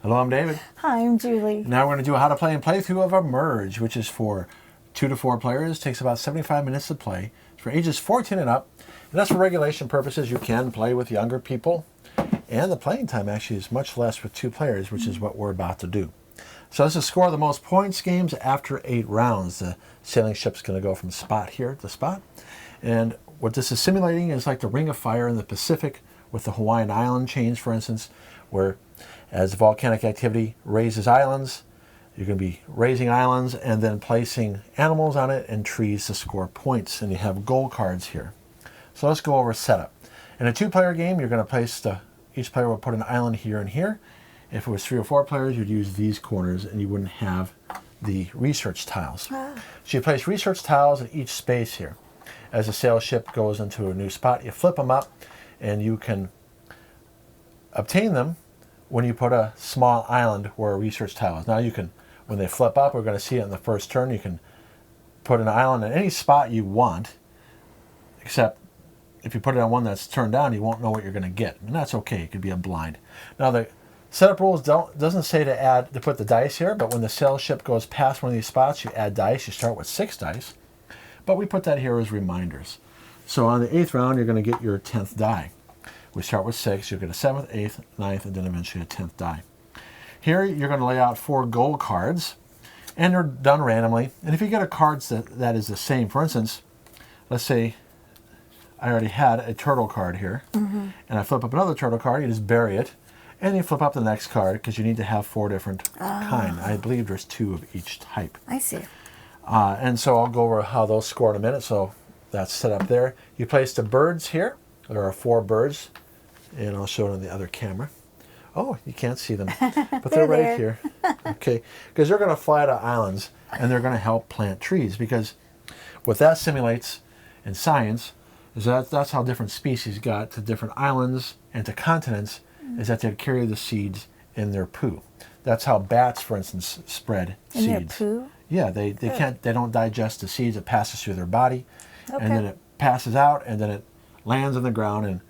Hello, I'm David. Hi, I'm Julie. Now we're going to do a how to play and playthrough of Emerge, which is for 2 to 4 players. Takes about 75 minutes to play. It's for ages 14 and up. And that's for regulation purposes. You can play with younger people. And the playing time actually is much less with 2 players, which is what we're about to do. So this is score the most points games after 8 rounds. The sailing ship's going to go from spot here to spot. And what this is simulating is like the Ring of Fire in the Pacific with the Hawaiian island chains, for instance, where as volcanic activity raises islands, you're going to be raising islands and then placing animals on it and trees to score points. And you have goal cards here. So let's go over setup. In a 2-player game, you're going to place each player will put an island here and here. If it was 3 or 4 players, you'd use these corners and you wouldn't have the research tiles. So you place research tiles in each space here. As the sail ship goes into a new spot, you flip them up and you can obtain them when you put a small island where a research tile is. Now you can, when they flip up, we're going to see it in the first turn, you can put an island in any spot you want, except if you put it on one that's turned down, you won't know what you're going to get. And that's okay, it could be a blind. Now the setup rules doesn't say to put the dice here, but when the sail ship goes past one of these spots, you add dice. You start with 6 dice, but we put that here as reminders. So on the 8th round, you're going to get your 10th die. We start with 6, you'll get a 7th, 8th, 9th, and then eventually a 10th die. Here, you're going to lay out 4 goal cards, and they're done randomly. And if you get a card that is the same, for instance, let's say I already had a turtle card here, and I flip up another turtle card, you just bury it, and you flip up the next card because you need to have 4 different kind. I believe there's 2 of each type. I see. And so I'll go over how those score in a minute. So that's set up there. You place the birds here. There are 4 birds, and I'll show it on the other camera. Oh, you can't see them, but they're right here. Okay, because they're going to fly to islands, and they're going to help plant trees, because what that simulates in science is that's how different species got to different islands and to continents, is that they'd carry the seeds in their poo. That's how bats, for instance, spread seeds. In their poo? Yeah, they don't digest the seeds. It passes through their body, Okay. and then it passes out, and then it lands on the ground, and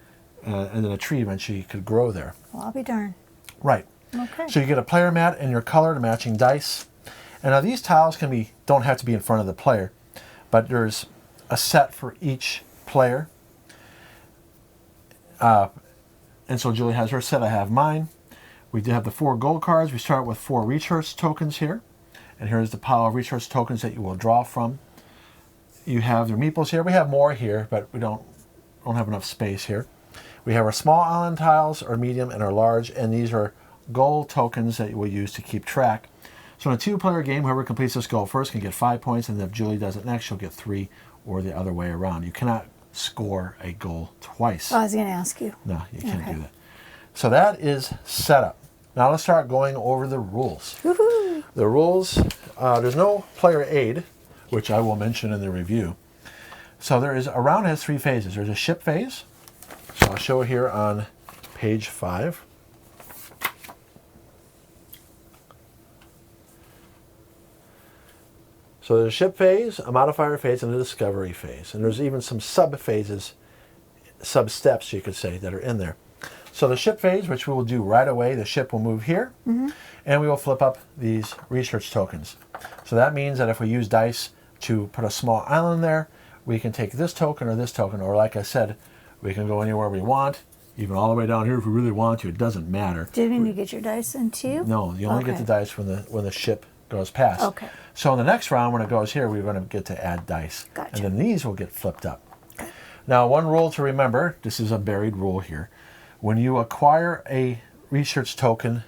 then a tree eventually could grow there. Well, I'll be darned. Right. Okay. So you get a player mat and your colored matching dice. And now these tiles don't have to be in front of the player, but there's a set for each player. And so Julie has her set, I have mine. We do have the 4 gold cards. We start with 4 research tokens here. And here's the pile of research tokens that you will draw from. You have your meeples here. We have more here, but we don't have enough space here. We have our small island tiles, our medium, and our large, and these are goal tokens that we'll use to keep track. So in a 2-player game, whoever completes this goal first can get 5 points, and if Julie does it next, she'll get 3, or the other way around. You cannot score a goal twice. I was going to ask you. No, you can't do that. So that is setup. Now let's start going over the rules. Woohoo! The rules, there's no player aid, which I will mention in the review. So a round has 3 phases. There's a ship phase. So I'll show it here on page 5. So there's a ship phase, a modifier phase, and a discovery phase. And there's even some sub-phases, sub-steps, you could say, that are in there. So the ship phase, which we will do right away, the ship will move here, and we will flip up these research tokens. So that means that if we use dice to put a small island there, we can take this token, or like I said, we can go anywhere we want, even all the way down here if we really want to. It doesn't matter. Do you mean you get your dice in too? No, you only get the dice when the ship goes past. Okay. So in the next round, when it goes here, we're going to get to add dice. Gotcha. And then these will get flipped up. Now, one rule to remember, this is a buried rule here. When you acquire a research token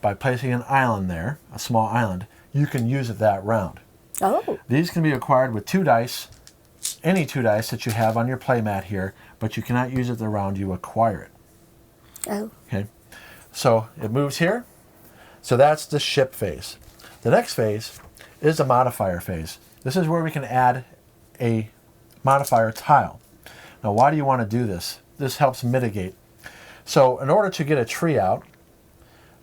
by placing an island there, a small island, you can use it that round. Oh. These can be acquired with 2 dice, any 2 dice that you have on your playmat here, but you cannot use it the round you acquire it. Oh. Okay, so it moves here. So that's the ship phase. The next phase is the modifier phase. This is where we can add a modifier tile. Now, why do you want to do this? This helps mitigate. So in order to get a tree out,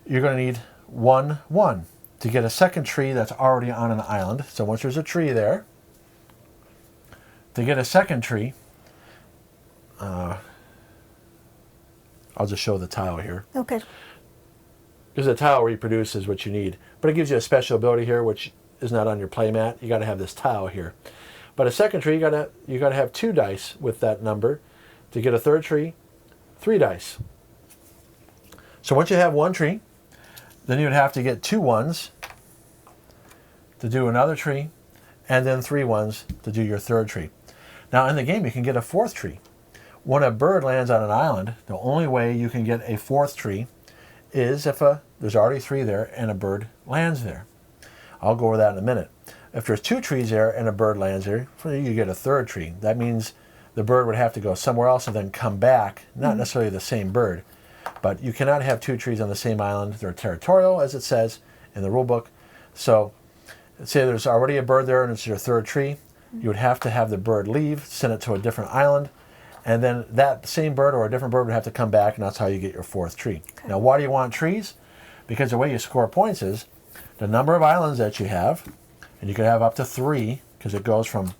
you're going to need 1, 1 to get a second tree that's already on an island. So once there's a tree there, to get a second tree, I'll just show the tile here. Okay. because the tile reproduces what you need. But it gives you a special ability here, which is not on your play mat. You got to have this tile here. But a second tree, you got to have 2 dice with that number. To get a third tree, 3 dice. So once you have 1 tree, then you'd have to get 2 ones to do another tree, and then 3 ones to do your third tree. Now in the game, you can get a 4th tree. When a bird lands on an island, the only way you can get a 4th tree is if there's already 3 there and a bird lands there. I'll go over that in a minute. If there's 2 trees there and a bird lands there, you get a 3rd tree. That means the bird would have to go somewhere else and then come back, not necessarily the same bird. But you cannot have 2 trees on the same island. They're territorial, as it says in the rule book. So say there's already a bird there and it's your 3rd tree. You would have to have the bird leave, send it to a different island, and then that same bird or a different bird would have to come back, and that's how you get your 4th tree. Okay. Now, why do you want trees? Because the way you score points is the number of islands that you have, and you could have up to 3, because it goes from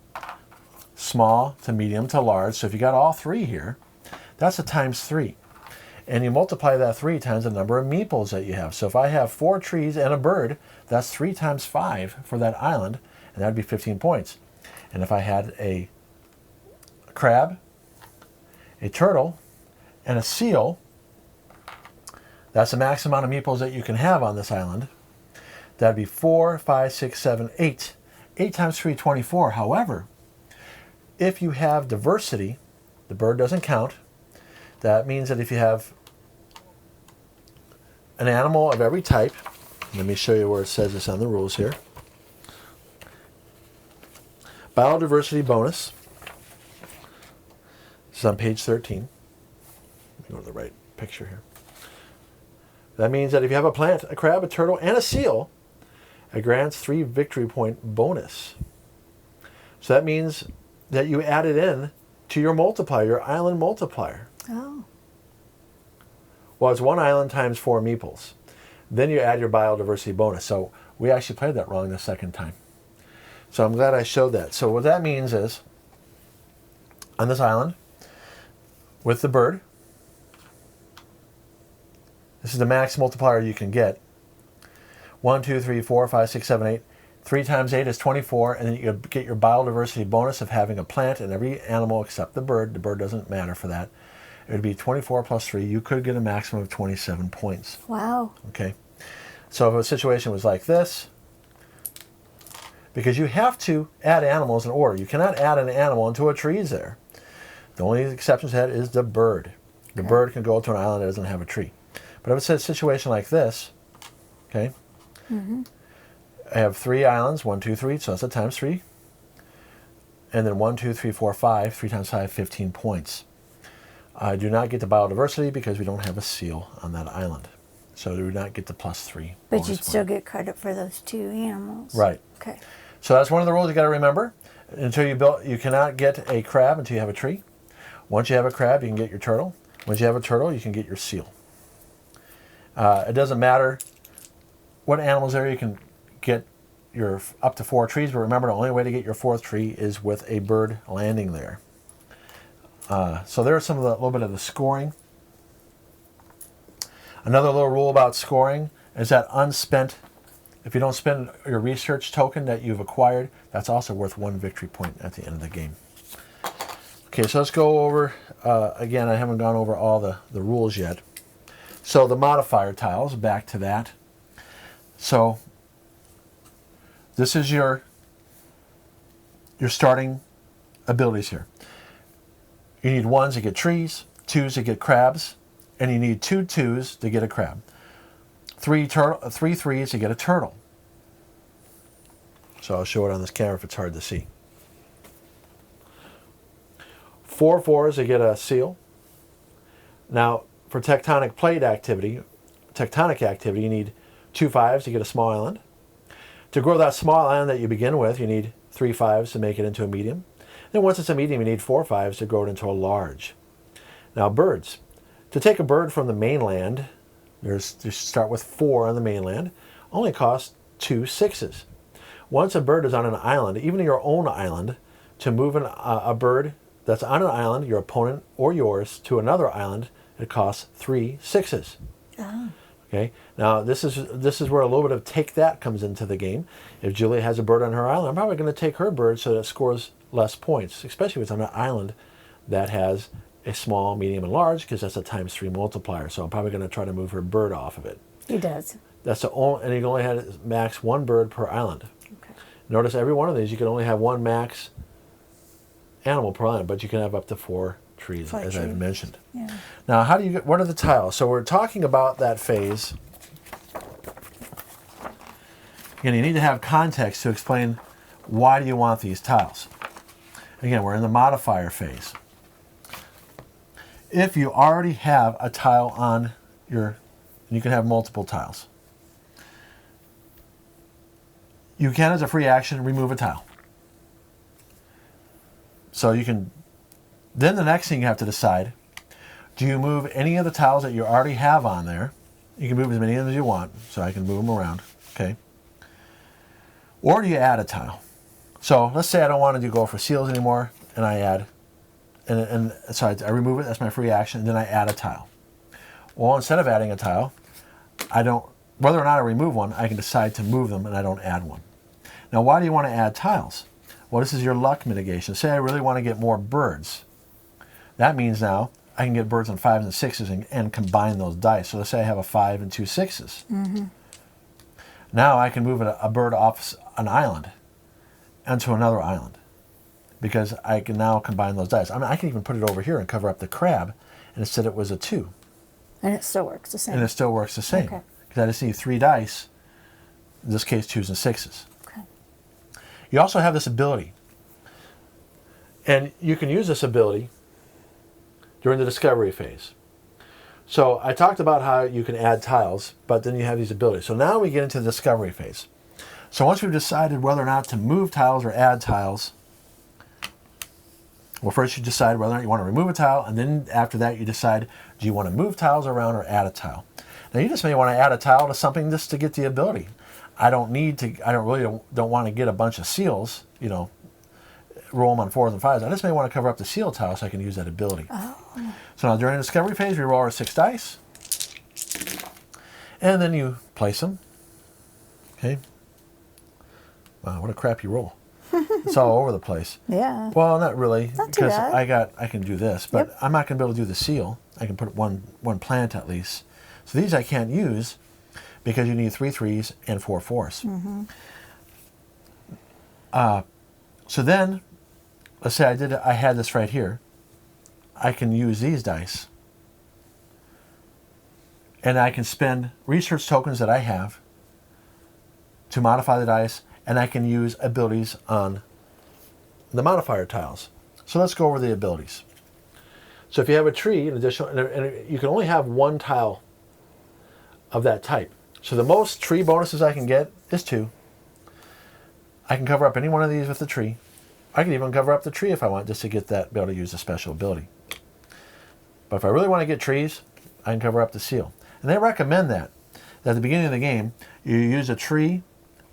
small to medium to large. So if you got all 3 here, that's a times 3. And you multiply that 3 times the number of meeples that you have. So if I have 4 trees and a bird, that's 3 times 5 for that island, and that'd be 15 points. And if I had a crab, a turtle, and a seal, that's the max amount of meeples that you can have on this island. That'd be 4, 5, 6, 7, 8. 8 times 3, 24. However, if you have diversity, the bird doesn't count. That means that if you have an animal of every type, let me show you where it says this on the rules here. Biodiversity bonus. This is on page 13. Let me go to the right picture here. That means that if you have a plant, a crab, a turtle, and a seal, it grants 3 victory point bonus. So that means that you add it in to your multiplier, your island multiplier. Oh. Well, it's 1 island times 4 meeples. Then you add your biodiversity bonus. So we actually played that wrong the second time. So I'm glad I showed that. So what that means is, on this island, with the bird, this is the max multiplier you can get. 1, 2, 3, 4, 5, 6, 7, 8. 3 times 8 is 24, and then you get your biodiversity bonus of having a plant in every animal except the bird. The bird doesn't matter for that. It would be 24 plus 3. You could get a maximum of 27 points. Wow. Okay. So if a situation was like this, because you have to add animals in order. You cannot add an animal until a tree is there. The only exception to that is the bird. The bird can go to an island that doesn't have a tree. But if it's a situation like this, okay, I have 3 islands, 1, 2, 3, so that's a times 3. And then 1, 2, 3, 4, 5, 3 times 5, 15 points. I do not get the biodiversity because we don't have a seal on that island. So I do not get the plus 3. But you'd still get credit for those 2 animals. Right. Okay. So that's one of the rules you got to remember. Until you cannot get a crab until you have a tree. Once you have a crab, you can get your turtle. Once you have a turtle, you can get your seal. It doesn't matter what animals there. You can get your up to 4 trees, but remember the only way to get your 4th tree is with a bird landing there. So there's some of the little bit of the scoring. Another little rule about scoring is that unspent, if you don't spend your research token that you've acquired, that's also worth 1 victory point at the end of the game. Okay, so let's go over, again, I haven't gone over all the rules yet. So the modifier tiles, back to that. So this is your starting abilities here. You need 1s to get trees, 2s to get crabs, and you need 2 2s to get a crab. 3 3s to get a turtle. So I'll show it on this camera if it's hard to see. 4 4s to get a seal. Now, for tectonic activity, you need 2 5s to get a small island. To grow that small island that you begin with, you need 3 5s to make it into a medium. Then once it's a medium, you need 4 5s to grow it into a large. Now, birds. To take a bird from the mainland, you start with 4 on the mainland, only costs 2 6s. Once a bird is on an island, even your own island, to move a bird that's on an island, your opponent or yours, to another island, it costs 3 6s. Oh. Okay. Now this is where a little bit of take that comes into the game. If Julie has a bird on her island, I'm probably going to take her bird so that it scores less points, especially if it's on an island that has a small, medium, and large, because that's a ×3 multiplier. So I'm probably going to try to move her bird off of it. He does. That's the only, and you can only have max one bird per island. Okay. Notice every one of these you can only have one max animal per island, but you can have up to 4 trees, as I've mentioned. Yeah. Now, how do you get? What are the tiles? So we're talking about that phase. Again, you need to have context to explain why do you want these tiles. Again, we're in the modifier phase. If you already have a tile on your, you can have multiple tiles. You can, as a free action, remove a tile. So you can, then the next thing you have to decide, do you move any of the tiles that you already have on there? You can move as many of them as you want, so I can move them around, okay? Or do you add a tile? So let's say I don't want to go for seals anymore, and I add, and so I remove it, that's my free action, and then I add a tile. Well, instead of adding a tile, I don't, whether or not I remove one, I can decide to move them and I don't add one. Now, why do you want to add tiles? Well, this is your luck mitigation. Say I really want to get more birds. That means now I can get birds on 5s and 6s and combine those dice. So let's say I have a 5 and 2 6s. Mm-hmm. Now I can move a bird off an island onto another island because I can now combine those dice. I mean, I can even put it over here and cover up the crab, and instead it was a 2. And it still works the same. And it still works the same. Okay. Because I just need 3 dice, in this case 2s and 6s. Okay. You also have this ability. And you can use this ability during the discovery phase. So I talked about how you can add tiles, but then you have these abilities. So now we get into the discovery phase. So once we've decided whether or not to move tiles or add tiles, well, first you decide whether or not you want to remove a tile, and then after that you decide, do you want to move tiles around or add a tile? Now you just may want to add a tile to something just to get the ability. I don't want to get a bunch of seals, you know, roll them on 4s and 5s. I just may want to cover up the seal tile so I can use that ability. Oh. So now during the discovery phase, we roll our 6 dice, and then you place them. Okay. Wow, what a crappy roll. It's all over the place. Yeah. Well, not really, Not too because bad. I can do this, but Yep. I'm not going to be able to do the seal. I can put one plant at least. So these I can't use because you need 3 3s and 4 4s. Mm-hmm. So then, let's say I had this right here. I can use these dice, and I can spend research tokens that I have to modify the dice, and I can use abilities on the modifier tiles. So let's go over the abilities. So if you have a tree, an additional, and you can only have 1 tile of that type. So the most tree bonuses I can get is 2. I can cover up any one of these with the tree. I can even cover up the tree if I want, just to get that, be able to use a special ability. But if I really want to get trees, I can cover up the seal. And they recommend that at the beginning of the game, you use a tree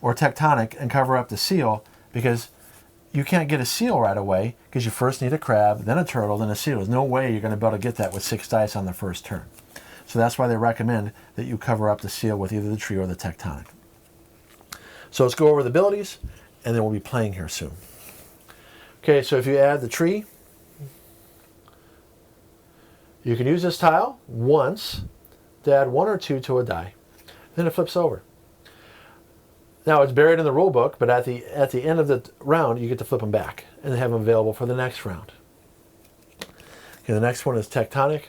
or tectonic and cover up the seal, because you can't get a seal right away because you first need a crab, then a turtle, then a seal. There's no way you're going to be able to get that with 6 dice on the first turn. So that's why they recommend that you cover up the seal with either the tree or the tectonic. So let's go over the abilities, and then we'll be playing here soon. Okay, so if you add the tree, you can use this tile once to add 1 or 2 to a die. Then it flips over. Now it's buried in the rule book, but at the end of the round, you get to flip them back and have them available for the next round. Okay, the next one is tectonic.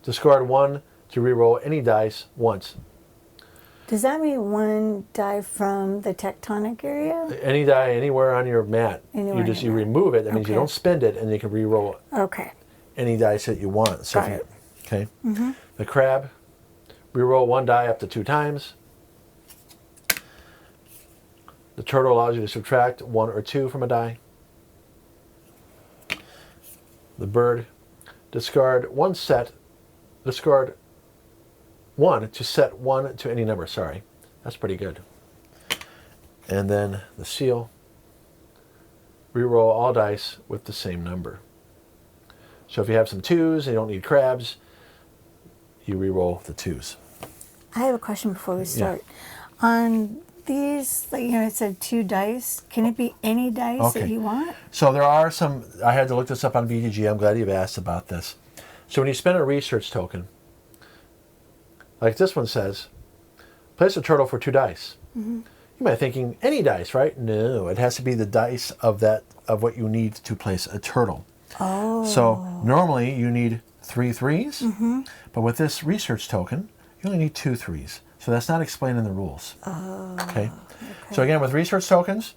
Discard 1 to reroll any dice once. Does that mean 1 die from the tectonic area? Any die anywhere on your mat. Anywhere you remove it. That means you don't spend it, and you can reroll Okay. any dice that you want. So Got it. Okay. Mm-hmm. The crab, reroll 1 die up to 2 times. The turtle allows you to subtract 1 or 2 from a die. The bird, discard 1 to set 1 to any number. Sorry, that's pretty good. And then the seal, reroll all dice with the same number. So if you have some 2s and you don't need crabs, you reroll the 2s. I have a question before we start. On these, like, it said 2 dice. Can it be any dice that you want? So there are some, I had to look this up on BGG. I'm glad you've asked about this. So when you spend a research token, like this one says, place a turtle for 2 dice. You might be thinking, any dice, right? No, it has to be the dice of what you need to place a turtle. Oh. So normally you need 3 threes, but with this research token, you only need 2 threes. So that's not explained in the rules. Oh. Okay. So again, with research tokens,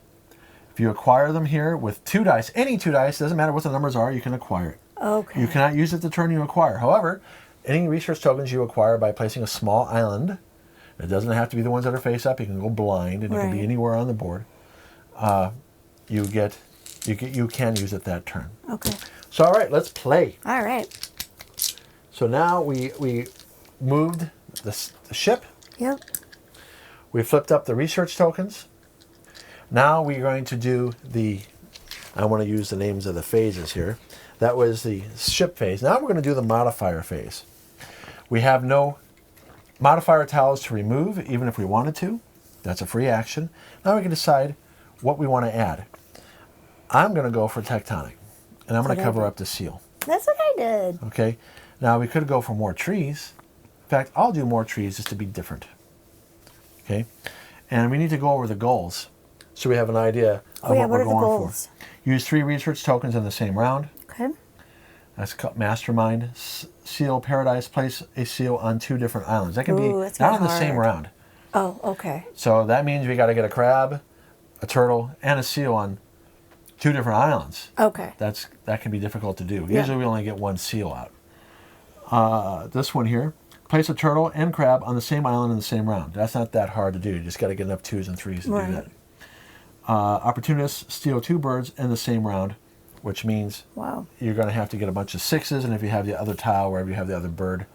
if you acquire them here with 2 dice, any 2 dice, doesn't matter what the numbers are, you can acquire it. Okay. You cannot use it the turn you acquire. However, any research tokens you acquire by placing a small island, it doesn't have to be the ones that are face up. You can go blind, and it can be anywhere on the board. You can use it that turn. Okay. So all right, let's play. All right. So now we moved the ship. Yep. We flipped up the research tokens. Now we're going to do I want to use the names of the phases here. That was the ship phase. Now we're going to do the modifier phase. We have no modifier tiles to remove, even if we wanted to. That's a free action. Now we can decide what we want to add. I'm going to go for tectonic, and I'm going to cover up the seal. That's what I did. Okay. Now we could go for more trees. In fact, I'll do more trees just to be different. Okay. And we need to go over the goals so we have an idea of what we're going for. Use 3 research tokens in the same round. Okay. That's called Mastermind. Seal Paradise. Place a seal on 2 different islands. That can be not in the same round. Oh, okay. So that means we got to get a crab, a turtle, and a seal on 2 different islands. Okay. That can be difficult to do. Usually we only get 1 seal out. This one here. Place a turtle and crab on the same island in the same round. That's not that hard to do. You just got to get enough 2s and 3s to do that. Opportunists steal 2 birds in the same round, which means you're going to have to get a bunch of 6s, and if you have the other tile wherever you have the other bird,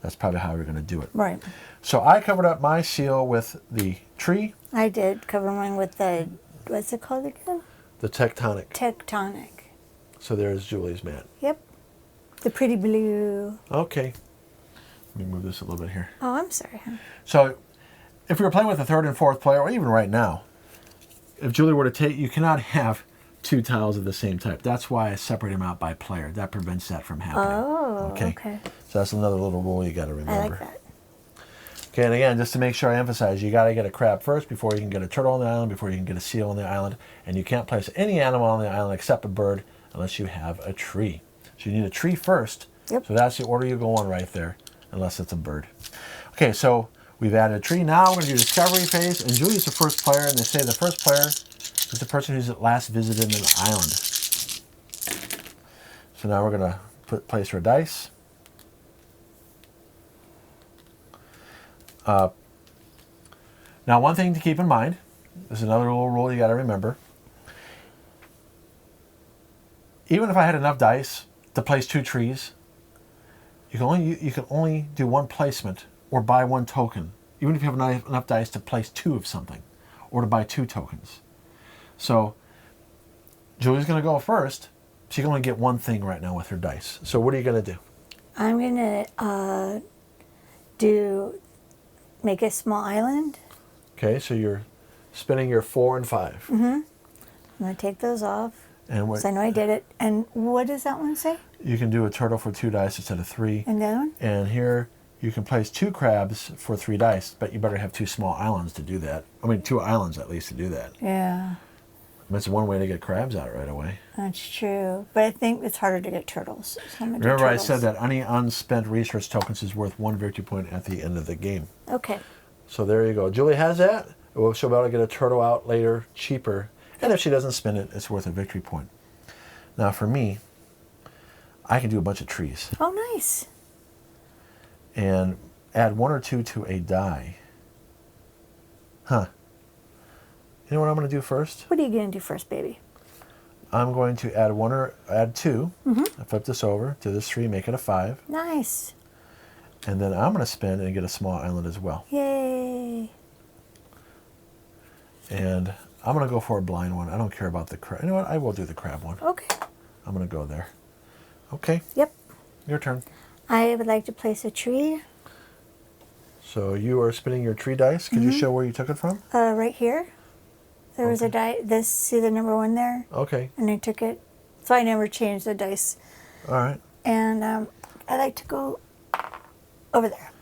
that's probably how you're going to do it. Right. So I covered up my seal with the tree. I did cover mine with the, what's it called again? The tectonic. Tectonic. So there's Julie's mat. Yep. The pretty blue. Okay. Let me move this a little bit here. Oh, I'm sorry. So if we were playing with a 3rd and 4th player, or even right now, if Julie were to take, you cannot have 2 tiles of the same type. That's why I separate them out by player. That prevents that from happening. Oh, okay. So that's another little rule you got to remember. I like that. Okay, and again, just to make sure I emphasize, you got to get a crab first before you can get a turtle on the island, before you can get a seal on the island, and you can't place any animal on the island except a bird unless you have a tree. So you need a tree first. Yep. So that's the order you go on right there, unless it's a bird. Okay, so we've added a tree. Now we're going to do discovery phase, and Julie's the first player, and they say the first player is the person who's last visited an island. So now we're going to place our dice. Now, one thing to keep in mind, this is another little rule you got to remember. Even if I had enough dice to place 2 trees, you can only do 1 placement or buy 1 token, even if you have enough dice to place 2 of something or to buy 2 tokens. So Julie's going to go first. She can only get 1 thing right now with her dice. So what are you going to do? I'm going to make a small island. Okay, so you're spinning your 4 and 5. Mm-hmm. I'm going to take those off. And I know I did it. And what does that one say? You can do a turtle for 2 dice instead of 3. And that one? And here you can place 2 crabs for 3 dice, but you better have 2 small islands to do that. I mean, 2 islands at least to do that. Yeah. That's one way to get crabs out right away. That's true. But I think it's harder to get turtles. So Remember I said that any unspent research tokens is worth 1 victory point at the end of the game. Okay. So there you go. Julie has that. Well, she'll be able to get a turtle out later cheaper. And if she doesn't spend it, it's worth a victory point. Now for me, I can do a bunch of trees. Oh, nice. And add 1 or 2 to a die. Huh. You know what I'm going to do first? What are you going to do first, baby? I'm going to add 1 or add 2. Mm-hmm. I flip this over to this 3, make it a 5. Nice. And then I'm going to spin and get a small island as well. Yay. And I'm going to go for a blind one. I don't care about the crab. You know what? I will do the crab one. Okay. I'm going to go there. Okay. Yep. Your turn. I would like to place a tree. So you are spinning your tree dice. Could you show where you took it from? Right here. There was a die. This, see the number 1 there? Okay. And I took it. So I never changed the dice. All right. And I like to go over there.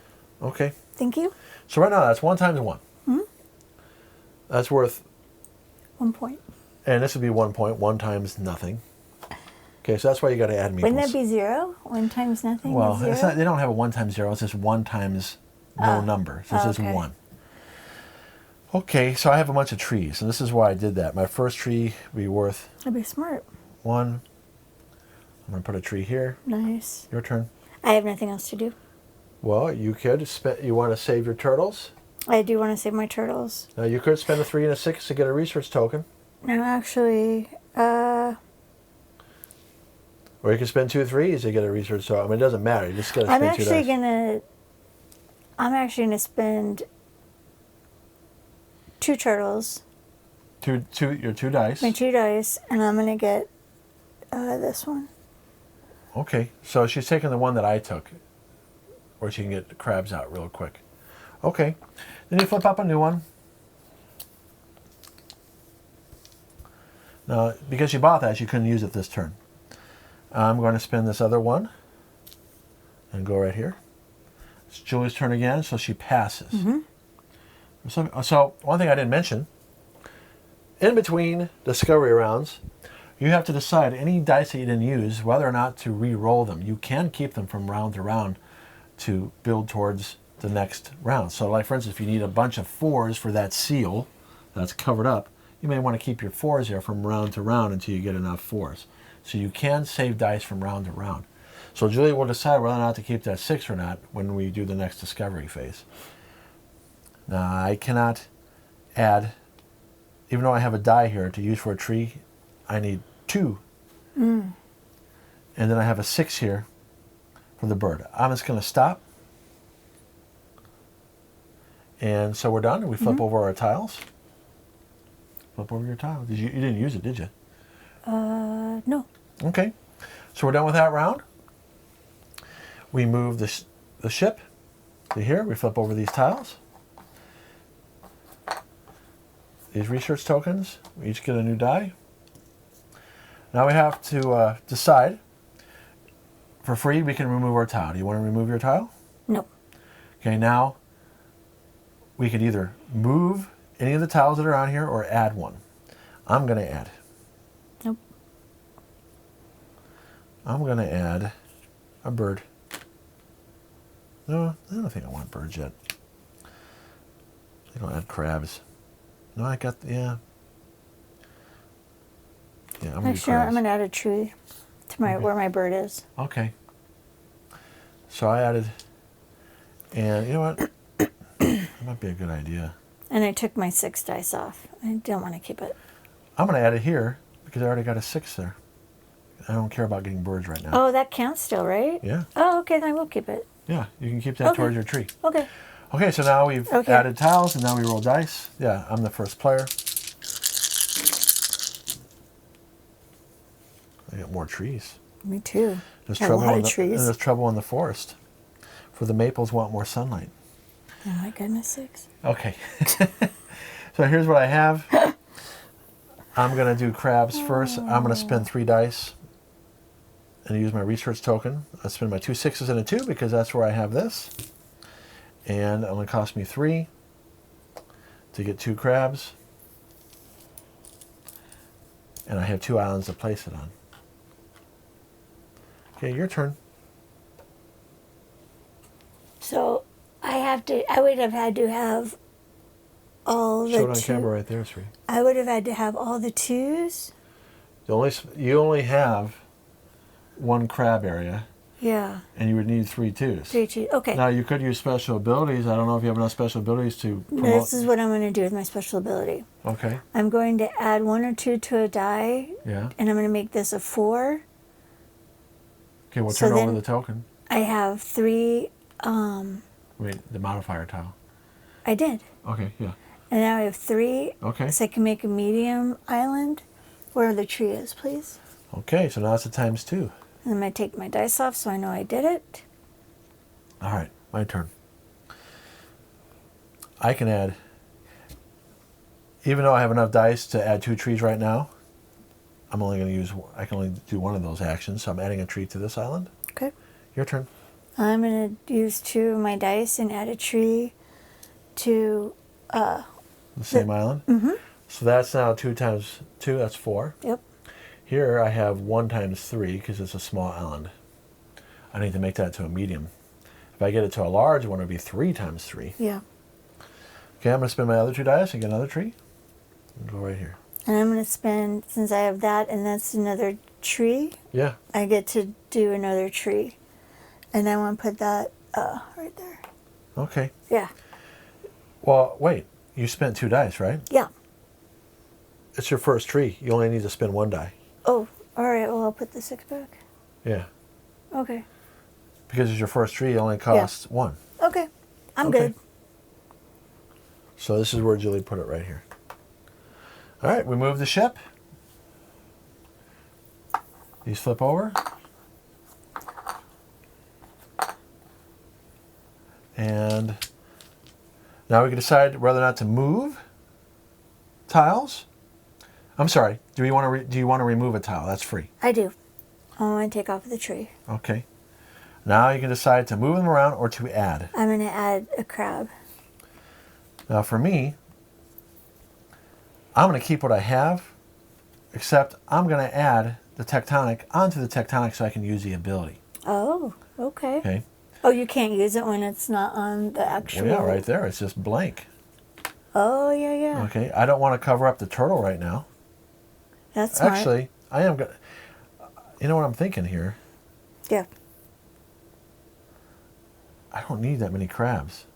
Okay. Thank you. So right now that's 1 times 1. That's worth, 1 point. and this would be 1 point. 1 times nothing. Okay, so that's why you got to add meeples. Wouldn't that be 0? 1 times nothing Well, is 0? it's not, they don't have a 1 times 0. It's just 1 times no number. So this is okay. 1. Okay, so I have a bunch of trees, and this is why I did that. My first tree would be worth That'd be smart. 1. I'm going to put a tree here. Nice. Your turn. I have nothing else to do. Well, you could spend. You want to save your turtles? I do want to save my turtles. Now you could spend a 3 and a 6 to get a research token, No, actually, or you could spend 2 3s to get a research token. I mean, it doesn't matter. You just got to I'm spend 2 actually dice. gonna spend 2 turtles, Your 2 dice. my 2 dice, and I'm gonna get this one. Okay, so she's taking the one that I took, where she can get the crabs out real quick. Okay, then you flip up a new one. Now, because you bought that, you couldn't use it this turn. I'm going to spin this other one and go right here. It's Julie's turn again, so she passes. So one thing I didn't mention, in between discovery rounds, you have to decide any dice that you didn't use, whether or not to re-roll them. You can keep them from round to round to build towards the next round. So like, for instance, if you need a bunch of 4s for that seal that's covered up, you may want to keep your 4s there from round to round until you get enough 4s. So you can save dice from round to round. So Julie will decide whether or not to keep that 6 or not when we do the next discovery phase. Now I cannot add, even though I have a die here to use for a tree, I need 2. And then I have a 6 here for the bird. I'm just going to stop. And so we're done. We flip over our tiles. Flip over your tile. You didn't use it, did you? No. Okay. So we're done with that round. We move the ship to here. We flip over these tiles. These research tokens. We each get a new die. Now we have to decide. For free, we can remove our tile. Do you want to remove your tile? No. Okay, now we could either move any of the tiles that are on here or add one. I'm going to add. Nope. I'm going to add a bird. No, I don't think I want birds yet. They don't add crabs. No, I got, yeah. Yeah, I'm going to do Actually, crabs. I'm gonna add a tree to my where my bird is. Okay. So I added, and you know what? That might be a good idea. And I took my 6 dice off. I don't want to keep it. I'm going to add it here because I already got a 6 there. I don't care about getting birds right now. Oh, that counts still, right? Yeah. Oh, okay, then I will keep it. Yeah, you can keep that Okay. towards your tree. Okay. Okay, so now we've Okay. added tiles, and now we roll dice. Yeah, I'm the first player. I got more trees. Me too. There's Got a trouble lot in of the, trees. There's trouble in the forest. For the maples want more sunlight. Oh my goodness sakes. Okay. So here's what I have. I'm going to do crabs first. I'm going to spend 3 dice and use my research token. I spend my 2 6s and a 2 because that's where I have this. And it only cost me 3 to get 2 crabs. And I have 2 islands to place it on. Okay, your turn. So I would have had to have all Show it the on camera right there, Sri. I would have had to have all the 2s. You only have 1 crab area, Yeah. and you would need 3 2s. 3 2. Okay. Now you could use special abilities. I don't know if you have enough special abilities to promote. This is what I'm going to do with my special ability. Okay. I'm going to add 1 or 2 to a die, Yeah. and I'm going to make this a 4. Okay, we'll So turn over then- the token. I have 3. Wait, the modifier tile. I did. Okay, yeah. And now I have 3. Okay. So I can make a medium island where the tree is, please. Okay, so now it's a times 2. And I'm going to take my dice off so I know I did it. All right, my turn. I can add, even though I have enough dice to add 2 trees right now, I can only do one of those actions, so I'm adding a tree to this island. Okay. Your turn. I'm going to use 2 of my dice and add a tree to... The same island? Mm-hmm. So that's now 2 times 2, that's 4. Yep. Here I have 1 times 3 because it's a small island. I need to make that to a medium. If I get it to a large one, it would be 3 times 3. Yeah. Okay, I'm going to spend my other 2 dice and get another tree. And go right here. And I'm going to spend, since I have that and that's another tree, Yeah. I get to do another tree. And I want to put that right there. Okay. Yeah. Well, wait. You spent 2 dice, right? Yeah. It's your first tree. You only need to spend 1 die. Oh, all right. Well, I'll put the 6 back. Yeah. Okay. Because it's your first tree, it only costs 1. Okay. I'm Okay. good. So this is where Julie put it right here. All right, we move the ship. These flip over. And now we can decide whether or not to move tiles. I'm sorry. Do you want to remove a tile? That's free. I do. I want to take off the tree. Okay. Now you can decide to move them around or to add. I'm going to add a crab. Now for me, I'm going to keep what I have, except I'm going to add the tectonic onto the tectonic so I can use the ability. Oh, okay. Okay. Oh, you can't use it when it's not on the actual... Well, yeah, right there. It's just blank. Oh, yeah, yeah. Okay. I don't want to cover up the turtle right now. That's smart. Actually, I am going to... You know what I'm thinking here? Yeah. I don't need that many crabs.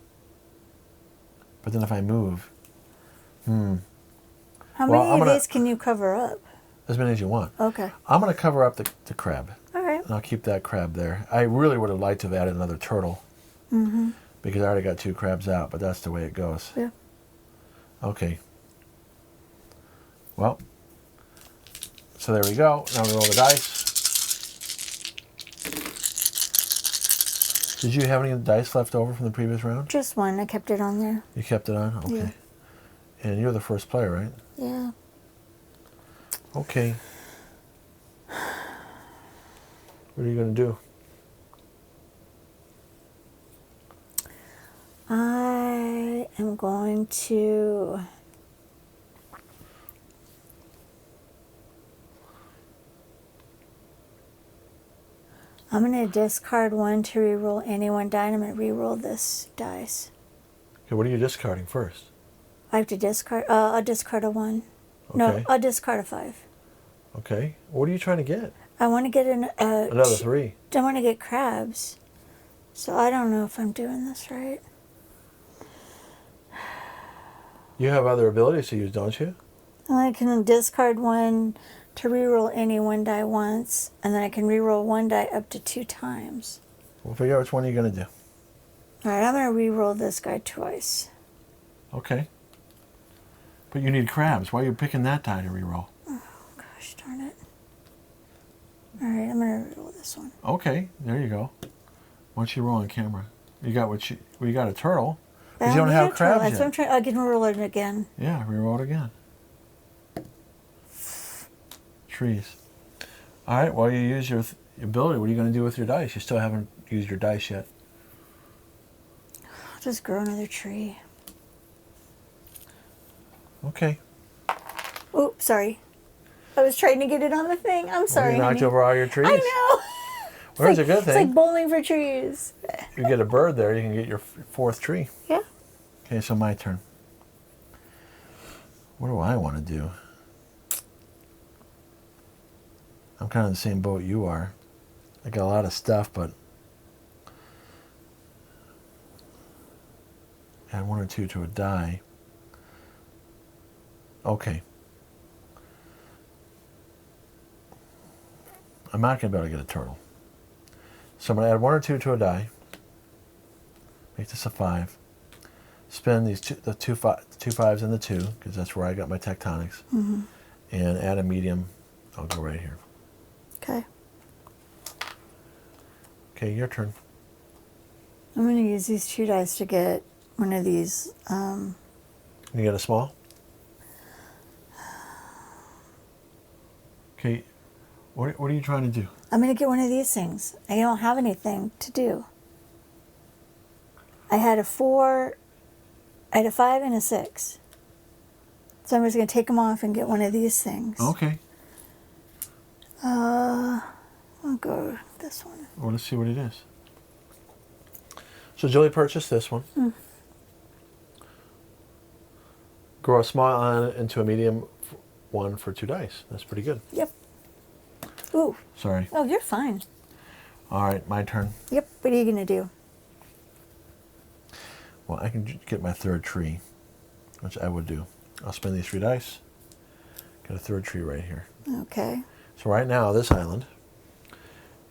But then if I move... How Well, many I'm of gonna- these can you cover up? As many as you want. Okay. I'm going to cover up the crab. All right. And I'll keep that crab there. I really would have liked to have added another turtle. Mm-hmm. Because I already got 2 crabs out, but that's the way it goes. Yeah. Okay. Well, so there we go. Now we roll the dice. Did you have any dice left over from the previous round? Just 1. I kept it on there. You kept it on? Okay. Yeah. And you're the first player, right? Yeah. Okay. What are you going to do? I am going to... I'm going to discard 1 to reroll any 1 die, and I'm going to reroll this dice. Okay, what are you discarding first? I have to discard... I'll discard a 1. No, Okay. I'll discard a 5. Okay. What are you trying to get? I want to get Another 3. I want to get crabs. So I don't know if I'm doing this right. You have other abilities to use, don't you? I can discard 1 to reroll any 1 die once, and then I can reroll 1 die up to 2 times. We'll figure out which one you're going to do. All right, I'm going to reroll this guy twice. Okay. But you need crabs. Why are you picking that die to reroll? Gosh darn it. All right, I'm going to reroll this one. Okay, there you go. Why don't you roll on camera? You got you got a turtle. I Because you don't need have a turtle. crabs That's what I'm yet. trying. I can reroll it again. Yeah, reroll it again. Trees. All right, while you use your ability, what are you going to do with your dice? You still haven't used your dice yet. I'll just grow another tree. Okay. Oh, sorry. I was trying to get it on the thing. I'm sorry. Well, you knocked honey. over all your trees. I know. Well, here's a good It's thing. like bowling for trees. You get a bird there, you can get your 4th tree. Yeah. Okay, so my turn. What do I want to do? I'm kind of in the same boat you are. I got a lot of stuff, but add 1 or 2 to a die. Okay. I'm not going to be able to get a turtle. So I'm going to add 1 or 2 to a die. Make this a 5. Spend the 2 5s and the 2, because that's where I got my tectonics. Mm-hmm. And add a medium. I'll go right here. Okay. Okay, your turn. I'm going to use these 2 dice to get one of these. You get a small? Okay. What are you trying to do? I'm going to get one of these things. I don't have anything to do. I had a 4, I had a 5 and a 6. So I'm just going to take them off and get one of these things. Okay. I'll go this one. Well, let's see what it is. So Julie purchased this one. Grow a small island into a medium one for 2 dice. That's pretty good. Yep. Ooh. Sorry. Oh, you're fine. All right, my turn. Yep. What are you going to do? Well, I can get my 3rd tree, which I would do. I'll spend these 3 dice. Get a 3rd tree right here. Okay. So right now, this island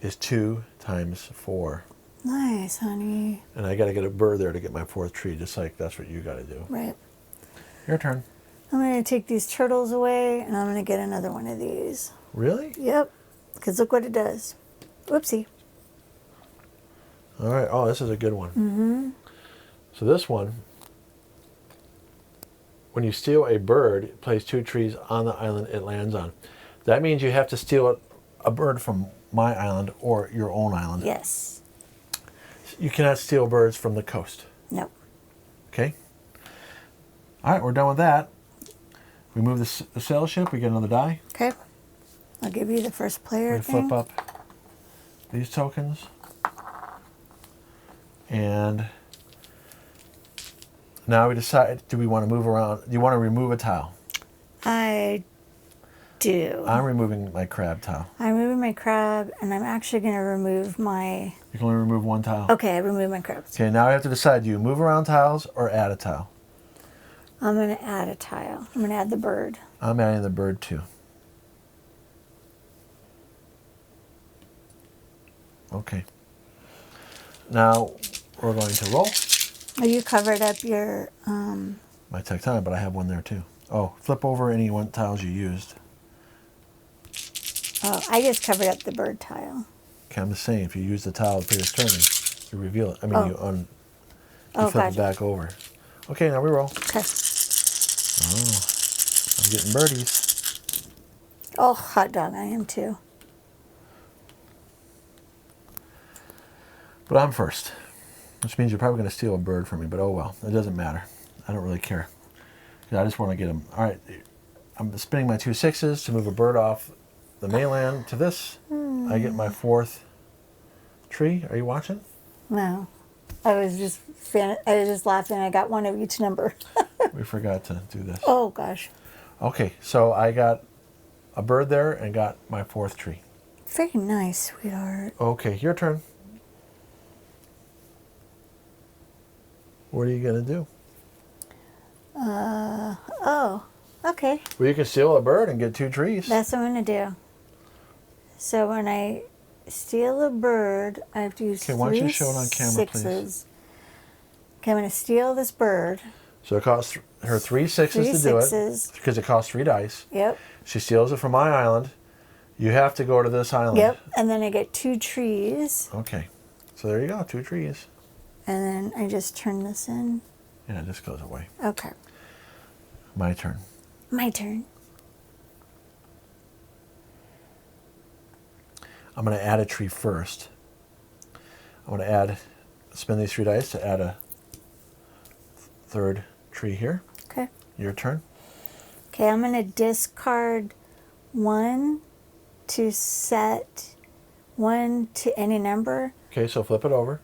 is 2 times 4. Nice, honey. And I got to get a bird there to get my 4th tree, just like that's what you got to do. Right. Your turn. I'm going to take these turtles away, and I'm going to get another one of these. Really? Yep. Because look what it does. Whoopsie. All right. Oh, this is a good one. Mm-hmm. So this one, when you steal a bird, it places 2 trees on the island it lands on. That means you have to steal a bird from my island or your own island. Yes. You cannot steal birds from the coast. Nope. Okay? All right, we're done with that. We move the sail ship, we get another die. Okay. I'll give you the first player We thing. flip up these tokens. And now we decide, do we want to move around? Do you want to remove a tile? I do. I'm removing my crab tile. I'm removing my crab, and I'm actually going to remove my... You can only remove 1 tile. Okay, I removed my crabs. Okay, now we have to decide, do you move around tiles or add a tile? I'm going to add a tile. I'm going to add the bird. I'm adding the bird too. Okay. Now we're going to roll. Oh, you covered up your... Might take time, but I have one there too. Oh, flip over any tiles you used. Oh, I just covered up the bird tile. Okay, I'm just saying, if you use the tile the previous turn, you reveal it. I mean, you flip gotcha. it back over. Okay, now we roll. Okay. Oh, I'm getting birdies. Oh, hot dog, I am too. But I'm first, which means you're probably going to steal a bird from me, but oh well, it doesn't matter. I don't really care. I just want to get them. All right, I'm spinning my 2 6s to move a bird off the mainland to this. I get my 4th tree. Are you watching? No. I was just laughing. I got one of each number. We forgot to do this. Oh, gosh. Okay, so I got a bird there and got my 4th tree. Very nice, sweetheart. Okay, your turn. What are you going to do? Oh, okay. Well, you can steal a bird and get 2 trees. That's what I'm going to do. So when I steal a bird, I have to use Okay, why don't you 3 show it on camera, please? 6s. Okay, I'm going to steal this bird. So it costs her 3 6s 3 to do it. 6s. Because it costs 3 dice. Yep. She steals it from my island. You have to go to this island. Yep. And then I get 2 trees. Okay. So there you go, 2 trees. And then I just turn this in. Yeah, it just goes away. Okay. My turn. My turn. I'm going to add a tree first. I'm going to spend these 3 dice to add a 3rd tree here. Okay. Your turn. Okay, I'm going to discard 1 to set 1 to any number. Okay, so flip it over.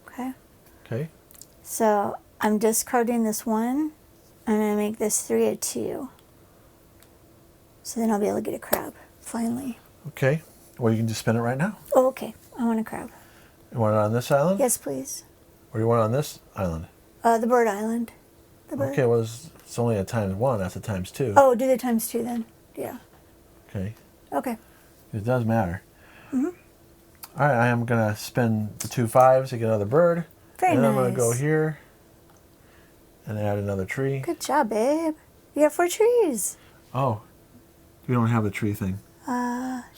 Okay. Okay. So I'm discarding this 1. I'm going to make this 3 a 2. So then I'll be able to get a crab, finally. Okay. Well, you can just spin it right now. Oh, okay. I want a crab. You want it on this island? Yes, please. Or you want it on this island? The bird island. The bird. Okay, well, it's only a ×1. That's a ×2. Oh, do the ×2 then. Yeah. Okay. Okay. It does matter. Mm-hmm. All right, I am going to spend the 2 5s to get another bird. Very and then nice. I'm going to go here and add another tree. Good job, babe. You got 4 trees. Oh, we don't have the tree thing.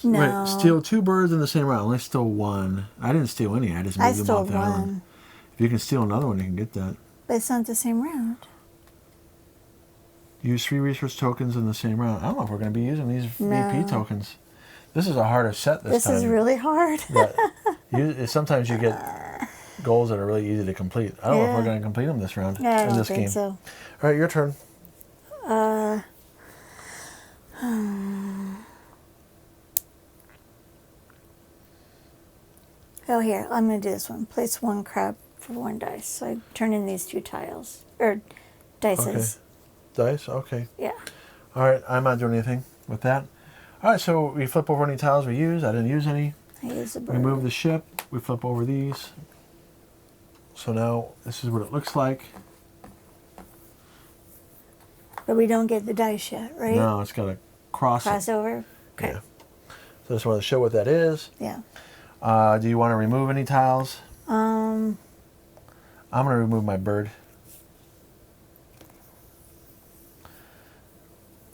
No. Wait, steal 2 birds in the same round. I only stole 1. I didn't steal any. I just moved them stole off the island. 1. If you can steal another one, you can get that. But it's not the same round. Use 3 research tokens in the same round. I don't know if we're going to be using these No. VP tokens. This is a harder set this time. This is really hard. But sometimes you get goals that are really easy to complete. I don't know if we're going to complete them this round I in don't this think game. so. All right, your turn. Oh, here, I'm going to do this one. Place 1 crab for 1 dice. So I turn in these 2 tiles. Or dices. Okay. Dice? Okay. Yeah. All right, I'm not doing anything with that. All right, so we flip over any tiles we use. I didn't use any. I use the bird. We move the ship. We flip over these. So now this is what it looks like. But we don't get the dice yet, right? No, it's got a cross. Crossover? Okay. Yeah. So I just want to show what that is. Yeah. Do you want to remove any tiles? Um, I'm going to remove my bird.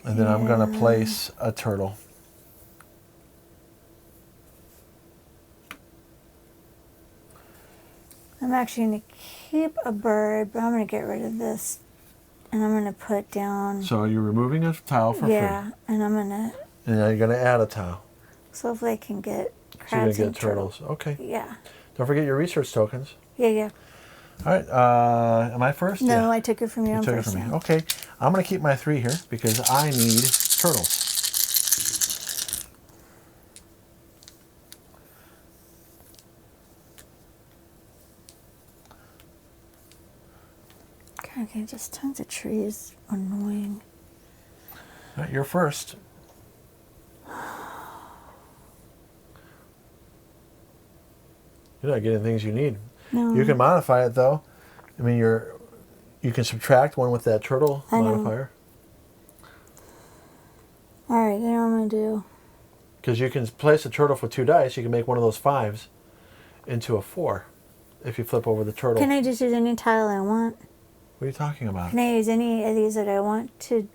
And then I'm going to place a turtle. I'm actually going to keep a bird, but I'm going to get rid of this. And I'm going to put down... So you're removing a tile for free. Yeah, and I'm going to... And now you're going to add a tile. So if I can get So you're crabs going and to get turtles. Okay. Yeah. Don't forget your research tokens. Yeah. All right. Am I first? No, Yeah. I took it from you. You I'm took it first from me. now. Okay. I'm going to keep my 3 here because I need turtles. Okay, just tons of trees. Annoying. All right, you're first. You're not getting things you need. No. You can modify it though. I mean, you can subtract one with that turtle I know. modifier. All right, you know what I'm going to do? Because you can place a turtle for 2 dice. You can make one of those 5s into a 4 if you flip over the turtle. Can I just use any tile I want? What are you talking about? Can I use any of these that I want to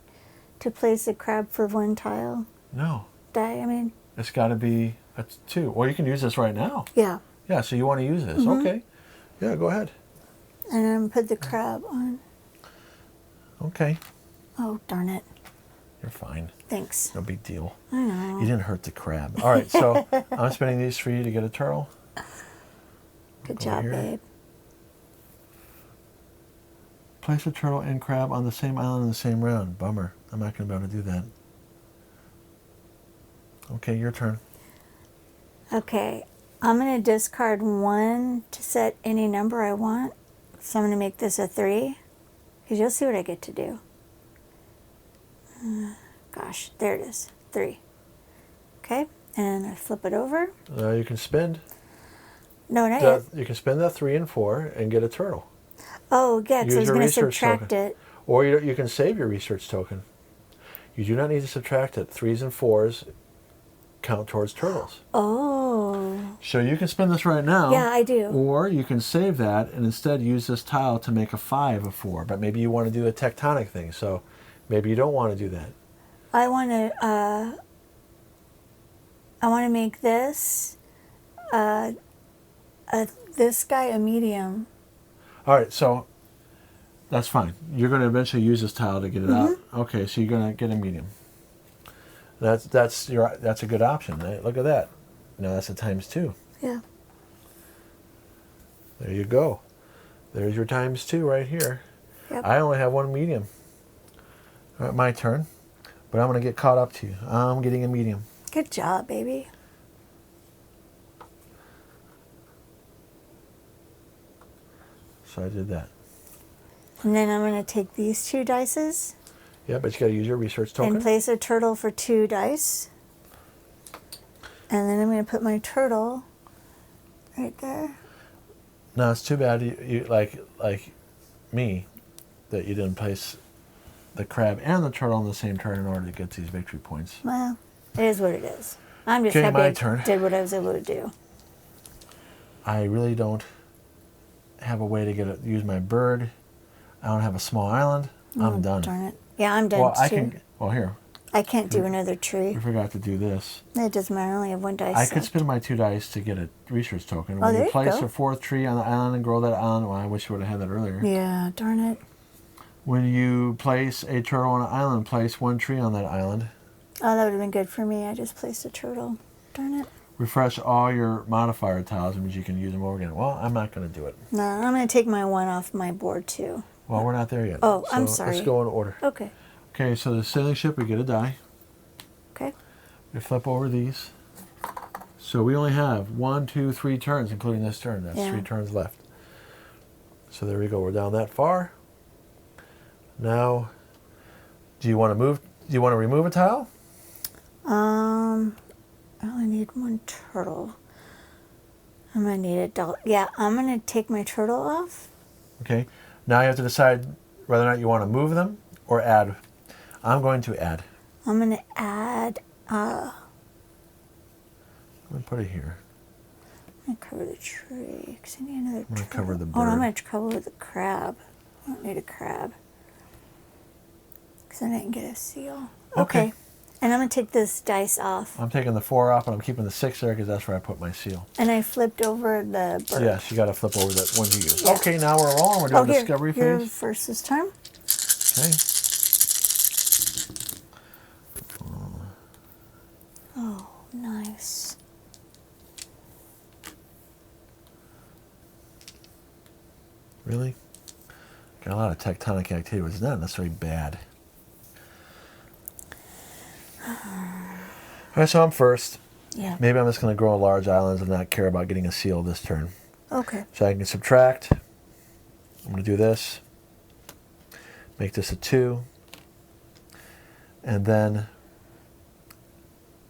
place a crab for 1 tile? No. I mean... It's got to be a 2. Or you can use this right now. Yeah. Yeah, so you want to use this. Mm-hmm. Okay. Yeah, go ahead. And I'm going to put the crab on. Okay. Oh, darn it. You're fine. Thanks. No big deal. I know. You didn't hurt the crab. All right, so I'm spending these for you to get a turtle. Good Go job, here. babe. Place a turtle and crab on the same island in the same round. Bummer. I'm not going to be able to do that. Okay, your turn. Okay. I'm going to discard 1 to set any number I want. So I'm going to make this a 3. Because you'll see what I get to do. Gosh, there it is. 3. Okay. And I flip it over. Now you can spend. No, not yet. You can spend that 3 and 4 and get a turtle. Oh, yeah, because I Use was your going to research subtract token. it. Or you can save your research token. You do not need to subtract it. 3s and 4s count towards turtles. Oh. So you can spend this right now. Yeah, I do. Or you can save that and instead use this tile to make a 5 of 4. But maybe you want to do a tectonic thing, so maybe you don't want to do that. I want to make this this guy a medium. All right, so that's fine. You're going to eventually use this tile to get it out. Okay, so you're going to get a medium. That's a good option. Right? Look at that. Now that's a ×2. Yeah. There you go. There's your ×2 right here. Yep. I only have 1 medium. All right, my turn. But I'm going to get caught up to you. I'm getting a medium. Good job, baby. So I did that. And then I'm going to take these 2 dices Yeah, but you got to use your research token. and place a turtle for 2 dice. And then I'm going to put my turtle right there. No, it's too bad you like me that you didn't place the crab and the turtle on the same turn in order to get these victory points. Well, it is what it is. I'm just Okay, happy my I turn. did what I was able to do. I really don't have a way to use my bird. I don't have a small island. I'm done. Darn it. Yeah, I'm done Well, too. Well, here. I can't do another tree. We forgot to do this. It doesn't matter. I only have one dice. I could left. spend my 2 dice to get a research token. Oh, When there you you place go. a 4th tree on the island and grow that island, well, I wish you would have had that earlier. Yeah, darn it. When you place a turtle on an island, place 1 tree on that island. Oh, that would have been good for me. I just placed a turtle. Darn it. Refresh all your modifier tiles, which means you can use them over again. Well, I'm not going to do it. No, I'm going to take my 1 off my board too. Well, we're not there yet. Oh, so I'm sorry. Let's go in order. Okay. Okay, so the sailing ship, we get a die. Okay. We flip over these. So we only have 1, 2, 3 turns, including this turn. That's 3 turns left. So there we go. We're down that far. Now, do you want to move? Do you want to remove a tile? I only need 1 turtle. I'm going to need a dollar. Yeah, I'm going to take my turtle off. Okay. Now you have to decide whether or not you want to move them or add. I'm going to add. I'm going to add, I'm going to put it here. I'm going to cover the tree because I need another I'm going to cover the bird. Oh, no, I'm going to cover the crab. I don't need a crab because I didn't get a seal. Okay. And I'm going to take this dice off. I'm taking the 4 off, and I'm keeping the 6 there because that's where I put my seal. And I flipped over the bird. Yes, you got to flip over that one you used. Yeah. Okay, now we're rolling. We're doing discovery You're phase. first this time. Okay. Oh, nice. Really? Got a lot of tectonic activity, which is not necessarily bad. All right, so I'm first. Yeah. Maybe I'm just going to grow large islands and not care about getting a seal this turn. Okay. So I can subtract. I'm going to do this. Make this a 2. And then